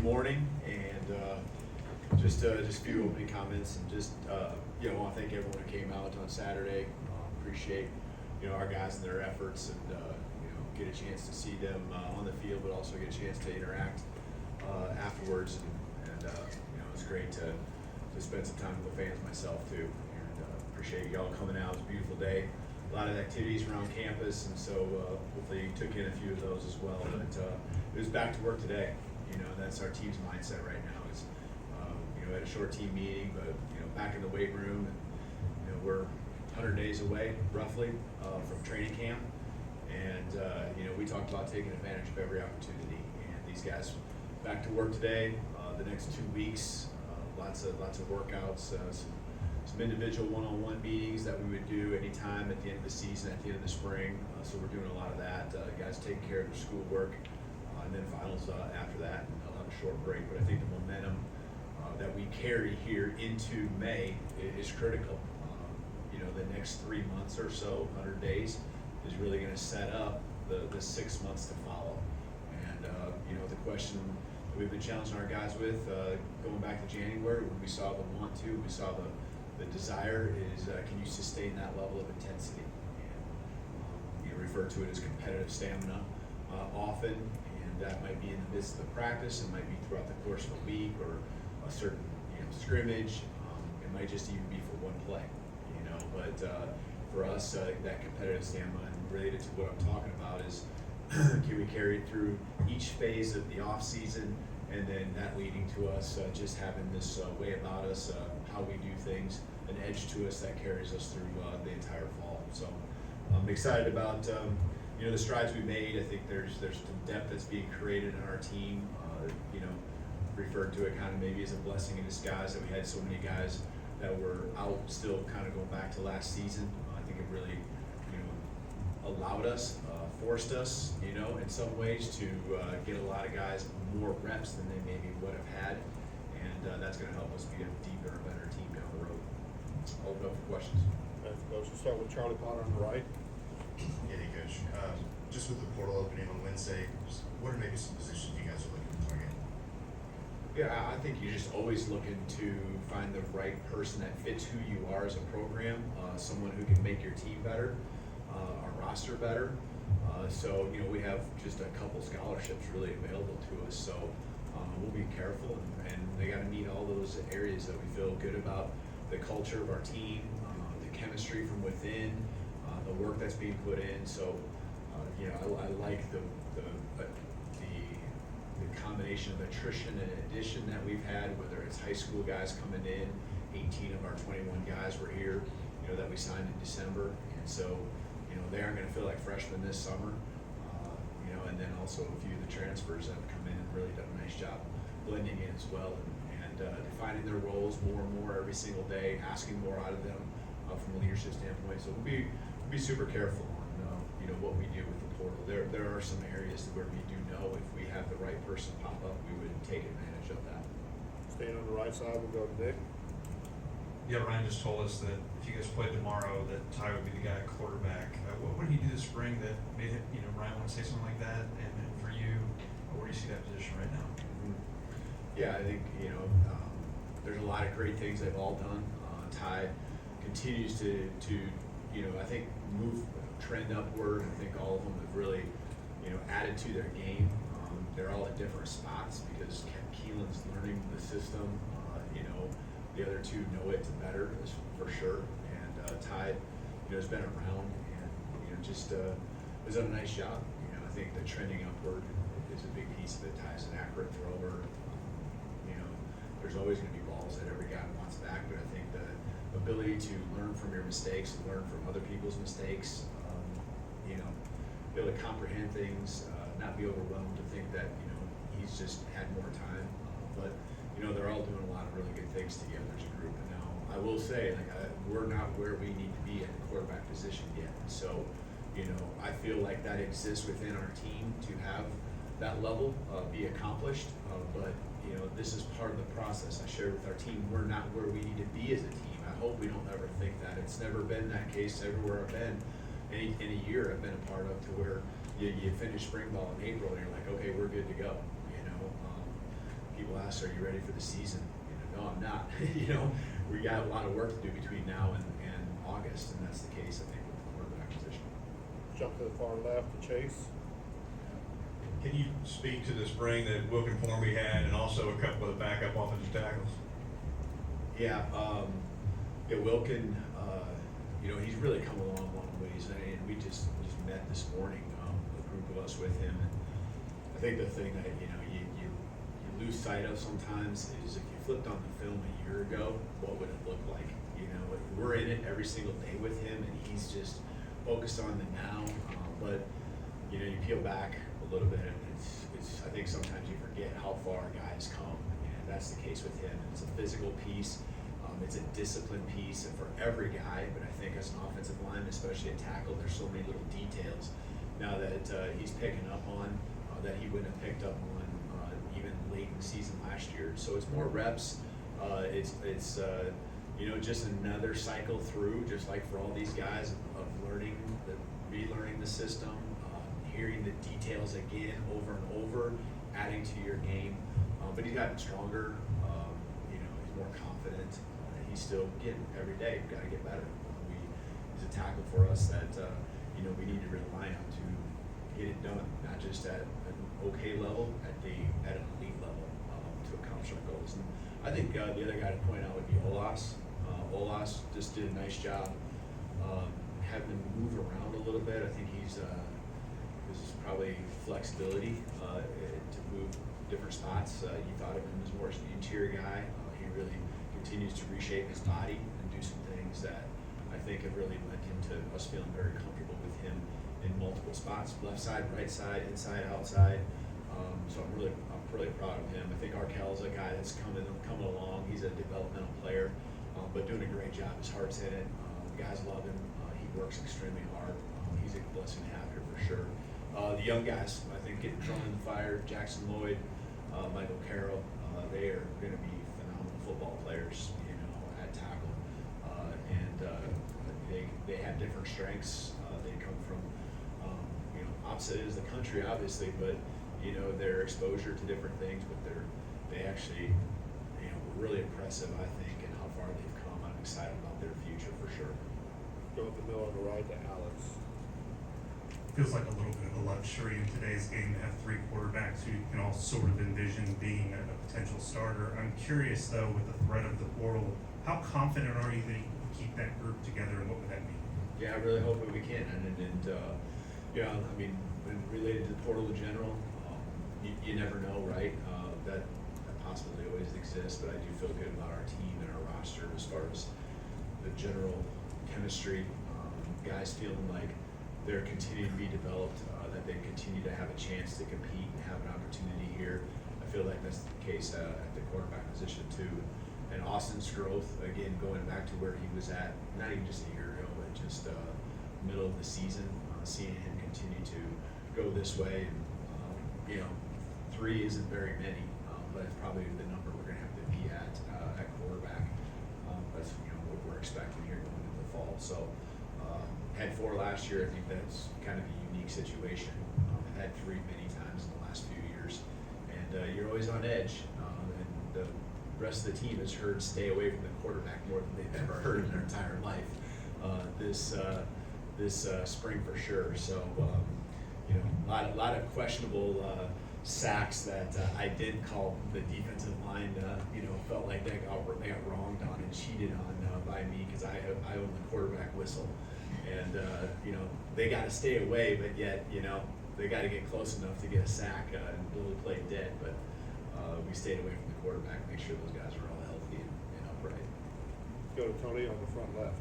good morning, and just a few opening comments, and just I want to thank everyone who came out on Saturday. Appreciate our guys and their efforts, and get a chance to see them on the field, but also get a chance to interact afterwards, and it was great to spend some time with the fans myself too, and appreciate y'all coming out. It was a beautiful day. A lot of activities around campus, and so hopefully you took in a few of those as well. But it was back to work today. That's our team's mindset right now. Is we had a short team meeting, but back in the weight room, and we're 100 days away roughly from training camp, and we talked about taking advantage of every opportunity. And these guys back to work today. The next 2 weeks, lots of workouts, some individual one-on-one meetings that we would do anytime at the end of the season, at the end of the spring. So we're doing a lot of that. Guys taking care of their schoolwork, and then finals after that. And they'll have a short break, but I think the momentum that we carry here into May is critical. The next 3 months or so, 100 days, is really going to set up the 6 months to follow. And the question that we've been challenging our guys with going back to January, when we saw the want to, we saw the desire, is can you sustain that level of intensity? And you refer to it as competitive stamina often, and that might be in the midst of the practice, it might be throughout the course of a week or a certain scrimmage. It might just even be for one play. But for us, that competitive stamina, and related to what I'm talking about, is can we carry it through each phase of the off season, and then that leading to us just having this way about us, how we do things, an edge to us that carries us through the entire fall. So I'm excited about the strides we made. I think there's some depth that's being created in our team. Referred to it kind of maybe as a blessing in disguise that we had so many guys that were out still kind of going back to last season. I think it really allowed us, forced us in some ways to get a lot of guys more reps than they maybe would have had, and that's going to help us be a deeper and better team down the road. I'll open up for questions. We'll start with Charlie Potter on the right. Yeah, hey Coach. Just with the portal opening on Wednesday, what are maybe some positions you guys are looking to target? Yeah, I think you're just always looking to find the right person that fits who you are as a program, someone who can make your team better, our roster better. So we have just a couple scholarships really available to us. So we'll be careful, and they got to meet all those areas that we feel good about: the culture of our team, the chemistry from within, the work that's being put in. So I like the combination of attrition and addition that we've had, whether it's high school guys coming in. 18 of our 21 guys were here, that we signed in December, and so they aren't going to feel like freshmen this summer. And then also a few of the transfers that have come in and really done a nice job blending in as well, and defining their roles more and more every single day, asking more out of them from a leadership standpoint. So we'll be super careful on what we do with the portal. There are some areas where we do know if we have the right person pop up, we would take advantage of that. Staying on the right side, we'll go to Dick. Yeah, Ryan just told us that if you guys played tomorrow, that Ty would be the guy at quarterback. What did he do this spring that made him, Ryan want to say something like that? And for you, where do you see that position right now? Yeah, I think there's a lot of great things they've all done. Ty continues to I think move trend upward. I think all of them have really added to their game. They're all at different spots because Keelan's learning the system. The other two know it better, for sure. And Ty, has been around and just has done a nice job. I think the trending upward is a big piece of it. Ty's an accurate thrower. There's always going to be balls that every guy wants back, but I think the ability to learn from your mistakes, learn from other people's mistakes, be able to comprehend things, not be overwhelmed to think that he's just had more time, but they're all doing a lot of really good things together as a group. And now I will say, we're not where we need to be at the quarterback position yet. So I feel like that exists within our team to have that level be accomplished, but this is part of the process. I shared with our team, we're not where we need to be as a team. I hope we don't ever think that. It's never been that case everywhere I've been. Any year I've been a part of, to where you finish spring ball in April and you're like, okay, we're good to go. us, "Are you ready for the season?" No, I'm not. We got a lot of work to do between now and August, and that's the case, I think, with the quarterback position. Jump to the far left to Chase. Can you speak to the spring that Wilkin Formby had and also a couple of the backup offensive tackles? Yeah, Wilkin, he's really come a long, long ways, and we just met this morning, a group of us with him, and I think the thing that, you lose sight of sometimes is if you flipped on the film a year ago, what would it look like? We're in it every single day with him, and he's just focused on the now, but, you peel back a little bit, and it's I think sometimes you forget how far guys come, and that's the case with him. It's a physical piece. It's a discipline piece, and for every guy, but I think as an offensive lineman, especially a tackle, there's so many little details now that he's picking up on that he wouldn't have picked up on even late in the season last year. So it's more reps. It's just another cycle through, just like for all these guys, of relearning the system, hearing the details again over and over, adding to your game. But he's gotten stronger. He's more confident. He's still getting every day. We've got to get better. He's a tackle for us that we need to rely on to get it done, not just at an okay level, at an elite level to accomplish our goals. And I think the other guy to point out would be Olas. Olas just did a nice job having him move around a little bit. I think this is probably flexibility to move different spots. You thought of him as more as an interior guy. He really continues to reshape his body and do some things that I think have really led him to us feeling very comfortable with him in multiple spots, left side, right side, inside, outside. So I'm really proud of him. I think Arkell's a guy that's coming along. He's a developmental player, but doing a great job. His heart's in it. Guys love him. He works extremely hard. He's a blessing to have here for sure. The young guys, I think, getting thrown in the fire. Jackson Lloyd, Michael Carroll, they are going to be phenomenal football players, at tackle, and they have different strengths. They come from opposite ends of the country, obviously, but their exposure to different things, but they actually were really impressive, I think, and how far they've come. I'm excited about their future for sure. Go up the middle on the right to Alex. Feels like a little bit of a luxury in today's game to have three quarterbacks who you can all sort of envision being a potential starter. I'm curious, though, with the threat of the portal, how confident are you that you can keep that group together, and what would that mean? Yeah, I really hope that we can. When related to the portal in general, you never know, right? That possibility always exists, but I do feel good about our team and our roster as far as the general chemistry, guys feeling like they're continuing to be developed, that they continue to have a chance to compete and have an opportunity here. I feel like that's the case at the quarterback position too. And Austin's growth, again, going back to where he was at, not even just a year ago, but just middle of the season, seeing him continue to go this way. And, 3 isn't very many, but it's probably the number we're going to have to be at quarterback. That's what we're expecting here going into the fall. So had 4 last year. I think that's kind of a unique situation. I've had 3 many times in the last few years, and you're always on edge. And the rest of the team has heard stay away from the quarterback more than they've ever heard in their entire life this spring for sure. So a lot of questionable sacks that I did call the defensive line. Felt like they got wronged on and cheated on by me because I own the quarterback whistle, and they got to stay away, but yet they got to get close enough to get a sack and really play dead. But we stayed away from the quarterback, make sure those guys are all healthy and upright. Go to Tony on the front left.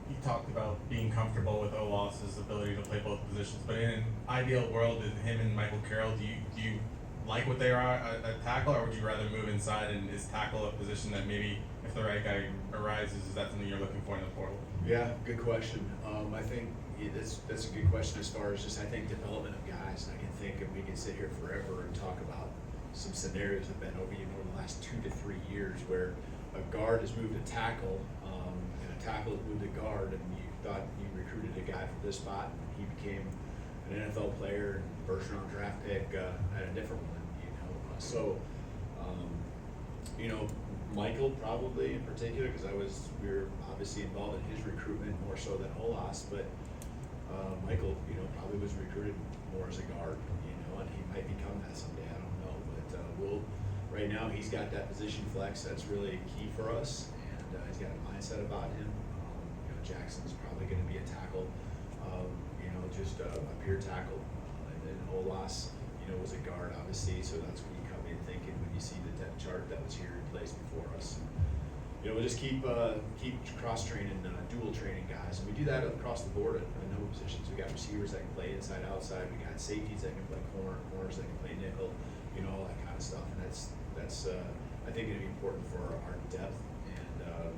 You talked about being comfortable with Olas's ability to play both positions, but in an ideal world, is him and Michael Carroll, do you like what they are at tackle, or would you rather move inside, and is tackle a position that maybe if the right guy arises, is that something you're looking for in the portal? Yeah, good question. I think that's a good question as far as just, I think, development of guys. And I can think, and we can sit here forever and talk about some scenarios that have been over the last 2 to 3 years where a guard has moved to tackle, and a tackle has moved to guard, and you thought you recruited a guy for this spot, and he became an NFL player and first round draft pick at a different one, So You know, Michael probably in particular, because we were obviously involved in his recruitment more so than Olas, but Michael, you know, probably was recruited more as a guard, you know, and he might become that someday, I don't know, but right now, he's got that position flex, that's really key for us, and he's got a mindset about him. You know, Jackson's probably gonna be a tackle, you know, just a peer tackle, and then Olas, you know, was a guard, obviously, so that's what you come in thinking when you see the depth chart that was here in place before us. You know, we'll just keep cross-training, dual training guys, and we do that across the board at a number of positions. We got receivers that can play inside, outside, we got safeties that can play corners that can play nickel, you know, all that kind of stuff, and that's I think gonna be important for our depth and,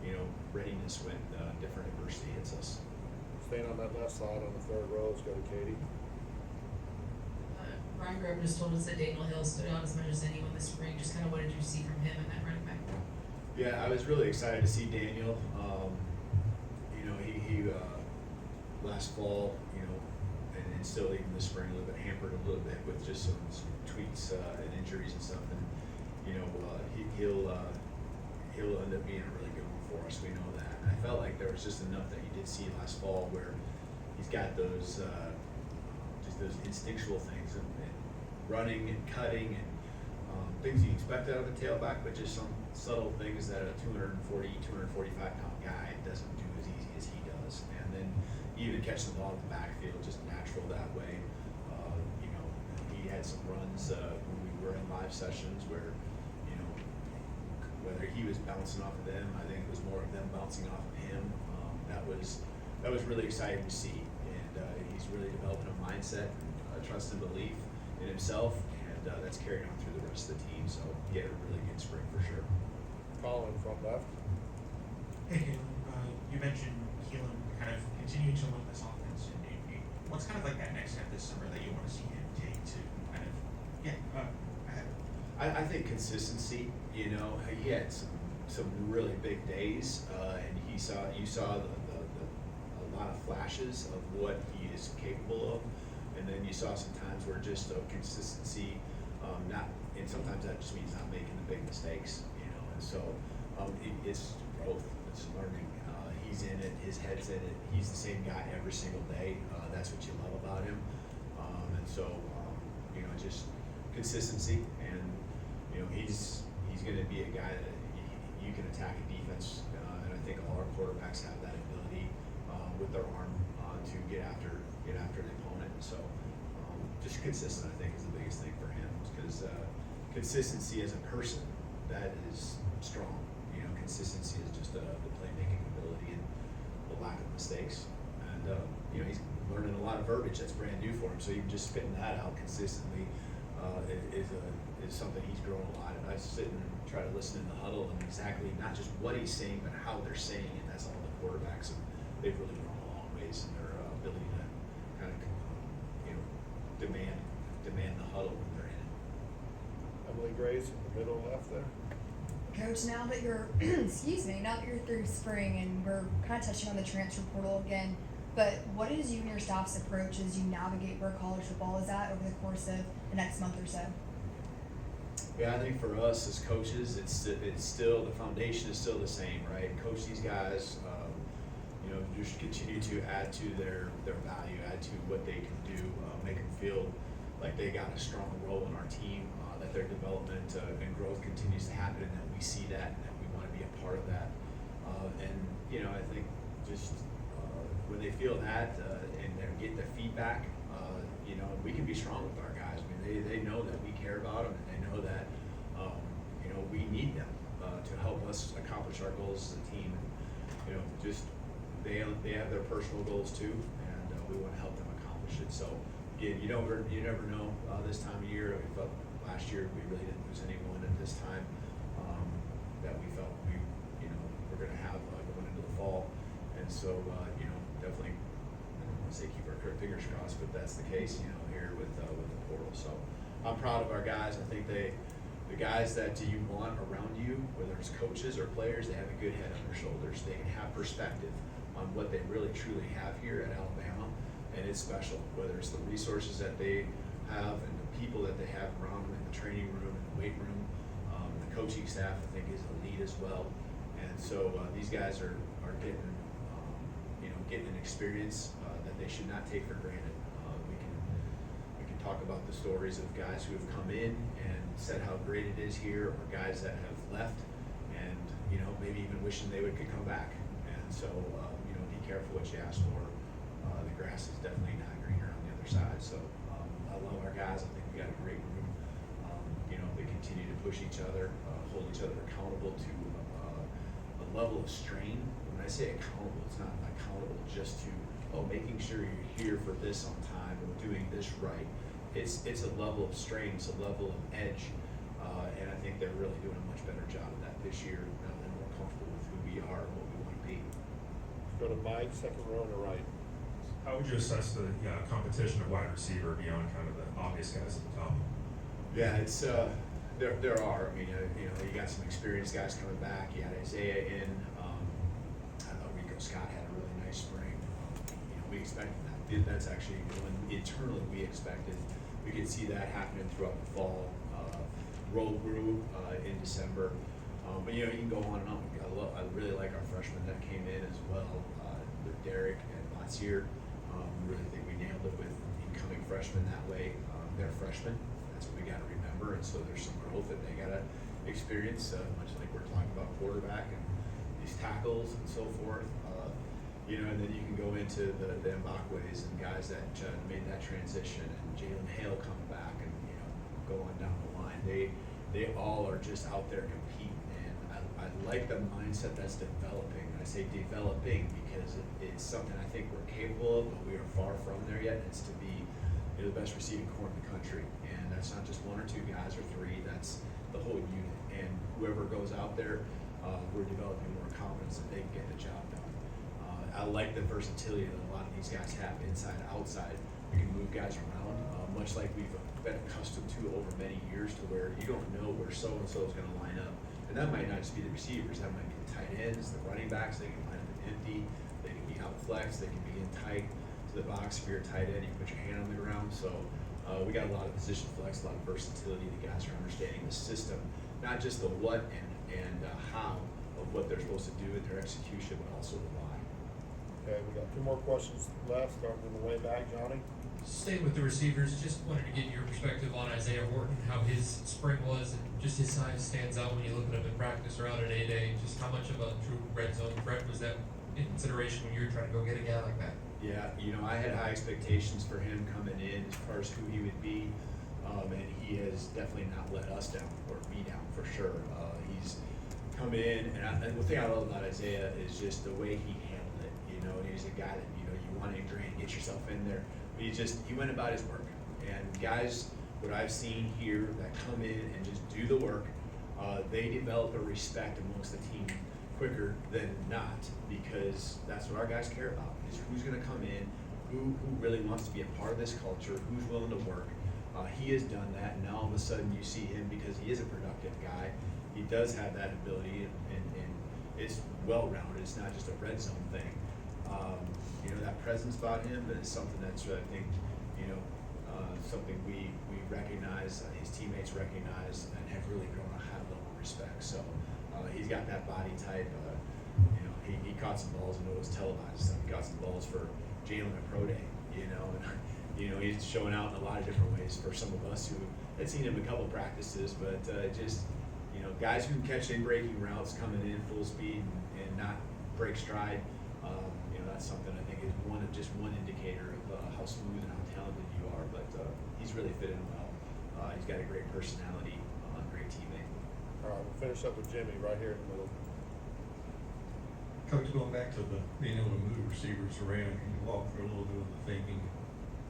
you know, readiness when different adversity hits us. Staying on that left side on the third row, let's go to Katie. Ryan Grubb just told us that Daniel Hill stood out as much as anyone this spring. Just kind of what did you see from him and that running back? Yeah, I was really excited to see Daniel. You know, he last fall, you know, and still even this spring a little bit hampered a little bit with just some tweaks and injuries and stuff. And you know, he'll end up being a really good one for us. We know that. And I felt like there was just enough that you did see last fall where he's got those just those instinctual things and running and cutting and things you expect out of a tailback, but just some subtle things that a 240, 245-pound guy doesn't do as easy as he does. And then even catching the ball in the backfield, just natural that way. You know, he had some runs when we were in live sessions where, you know, whether he was bouncing off of them, I think it was more of them bouncing off of him. That was really exciting to see. And he's really developing a mindset, trust and belief in himself, and that's carried on through the rest of the team. So he had a really good spring for sure. Colin from left. Hey, Kalen, you mentioned Keelan kind of continuing to learn this offense. And what's kind of like that next step this summer that you want to see him take to kind of ahead? I think consistency. You know, he had some really big days, and you saw a lot of flashes of what he is capable of, and then you saw some times where just consistency, and sometimes that just means not making the big mistakes. You know, and so it's growth, it's learning. He's in it, his head's in it. He's the same guy every single day. That's what you love about him, and so you know, just consistency, and you know, he's going to be a guy that you can attack a defense, and I think all our quarterbacks have that ability with their arm to get after the opponent. So just consistent, I think, is the biggest thing for him, because consistency as a person, that is strong. You know, consistency is just the playmaking ability and the lack of mistakes, and you know, he's learning a lot of verbiage that's brand new for him. So even just spitting that out consistently is something he's grown a lot. And I sit and try to listen in the huddle and exactly not just what he's saying, but how they're saying it. That's all the quarterbacks, and they've really grown a long ways in their ability to kind of you know, demand the huddle when they're in it. Emily Grace in the middle left there. Coach, now that you're, excuse me, now that you're through spring and we're kind of touching on the transfer portal again, but what is you and your staff's approach as you navigate where college football is at over the course of the next month or so? Yeah, I think for us as coaches, it's still, the foundation is still the same, right? Coach these guys, you know, just continue to add to their value, add to what they can do, make them feel like they got a strong role in our team, that their development and growth continues to happen, and that we see that, and that we want to be a part of that. And you know, I think just when they feel that and they get the feedback, you know, we can be strong with our guys. I mean, they know that we care about them, and they know that you know, we need them to help us accomplish our goals as a team. And, you know, just they have their personal goals too, and we want to help them accomplish it. So again, you never know this time of year. We felt last year we really didn't lose anyone at this time that we felt we're going to have going into the fall, and so you know, definitely, I don't want to say keep our fingers crossed, but that's the case, you know, here with the portal. So I'm proud of our guys. I think the guys that you want around you, whether it's coaches or players, they have a good head on their shoulders. They can have perspective on what they really truly have here at Alabama, and it's special, whether it's the resources that they have and the people that they have around them in the training room and the weight room. coaching staff, I think, is elite as well. And so these guys are getting, getting an experience that they should not take for granted. We can talk about the stories of guys who have come in and said how great it is here, or guys that have left and, maybe even wishing they could come back. And so, be careful what you ask for. The grass is definitely not greener on the other side. So I love our guys. I think we got a great room. They continue to push each other, hold each other accountable to a level of strain. When I say accountable, it's not accountable just to, making sure you're here for this on time or doing this right. It's a level of strain, it's a level of edge, and I think they're really doing a much better job of that this year. Now they're more comfortable with who we are and what we want to be. Go to Mike, second row on the right. How would you assess the competition of wide receiver beyond kind of the obvious guys at the top? Yeah, it's there are. I mean, you got some experienced guys coming back. You had Isaiah in. I know Rico Scott had a really nice spring. We expected that. That's actually internally we expected. We could see that happening throughout the fall. Roll grew in December, but you can go on and on. I really like our freshmen that came in as well with Derek and Latsier. We really think we nailed it with incoming freshmen that way. They're freshmen. That's what we got to remember. And so there's some growth that they got to experience, much like we're talking about quarterback and these tackles and so forth. And then you can go into the Mbakwe's and guys that made that transition, and Jalen Hale coming back, and go on down the line. They all are just out there competing, and I like the mindset that's developing. I say developing because it's something I think we're capable of, but we are far from there yet. It's to be the best receiving corps in the country, and that's not just one or two guys or three. That's the whole unit, and whoever goes out there, we're developing more confidence that they can get the job done. I like the versatility that a lot of these guys have inside, outside. We can move guys around, much like we've been accustomed to over many years, to where you don't know where so-and-so is going to line up. And that might not just be the receivers, that might be the tight ends, the running backs. They can line up in empty, they can be out flex, they can be in tight to the box. If you're a tight end, you put your hand on the ground. So we got a lot of position flex, a lot of versatility. The guys are understanding the system, not just the what and how of what they're supposed to do in their execution, but also the why. Okay, we got two more questions left, starting on the way back, Johnny. Staying with the receivers, just wanted to get your perspective on Isaiah Horton, how his spring was, and just his size stands out when you look at him in practice or out at A-Day. Just how much of a true red zone threat was that in consideration when you were trying to go get a guy like that? Yeah, I had high expectations for him coming in as far as who he would be, and he has definitely not let us down, or me down for sure. He's come in, and the thing I love about Isaiah is just the way he handled it. He's a guy that you want to ingrain, get yourself in there. But he went about his work. And guys, what I've seen here that come in and just do the work, they develop a respect amongst the team quicker than not, because that's what our guys care about, is who's going to come in, who really wants to be a part of this culture, who's willing to work. He has done that, and now all of a sudden you see him, because he is a productive guy. He does have that ability, and it's well-rounded. It's not just a red zone thing. That presence about him is something that's, I think, something we recognize, his teammates recognize, and have really grown a high level of respect. So he's got that body type. He caught some balls, and it was televised. So he caught some balls for Jalen at Pro Day, and he's showing out in a lot of different ways for some of us who had seen him a couple practices, but guys who catch in breaking routes coming in full speed and not break stride. That's something I think is one indicator of how smooth and how talented you are. But he's really fit in well. He's got a great personality, great teammate. All right, we'll finish up with Jimmy right here in the middle. Coach, going back to being able to move receivers around, can you walk through a little bit of the thinking?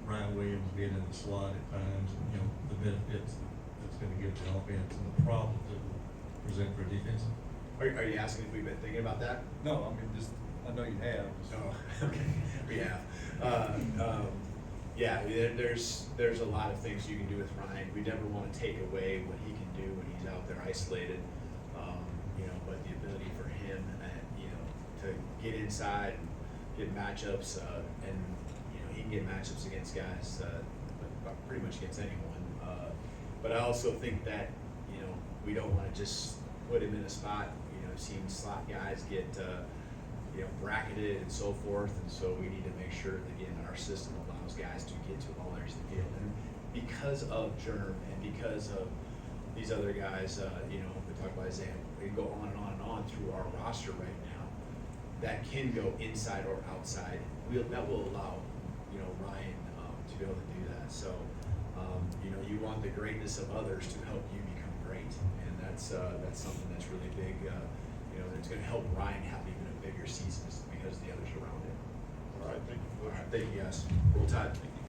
Ryan Williams being in the slot at times, and the benefits that's going to give the offense and the problems it will present for defense. Are you asking if we've been thinking about that? No, I mean I know you have. Oh, okay. We have. There's a lot of things you can do with Ryan. We never want to take away what he can do when he's out there isolated. But the ability for him, to get inside and get matchups, and he can get matchups against guys, pretty much against anyone. But I also think that we don't wanna just put him in a spot, you know, seeing slot guys get, you know, bracketed and so forth, and so we need to make sure that, again, our system allows guys to get to all areas of the field. And because of Germ and because of these other guys, you know, we talk about Isaiah, we can go on and on and on through our roster right now, that can go inside or outside. That will allow, you know, Ryan, to be able to do that. So, you know, you want the greatness of others to help you become great, and that's something that's really big, you know, that's gonna help Ryan have even a bigger season because of the others around him. All right, thank you, All Coach. right, thank you guys. Roll Tide.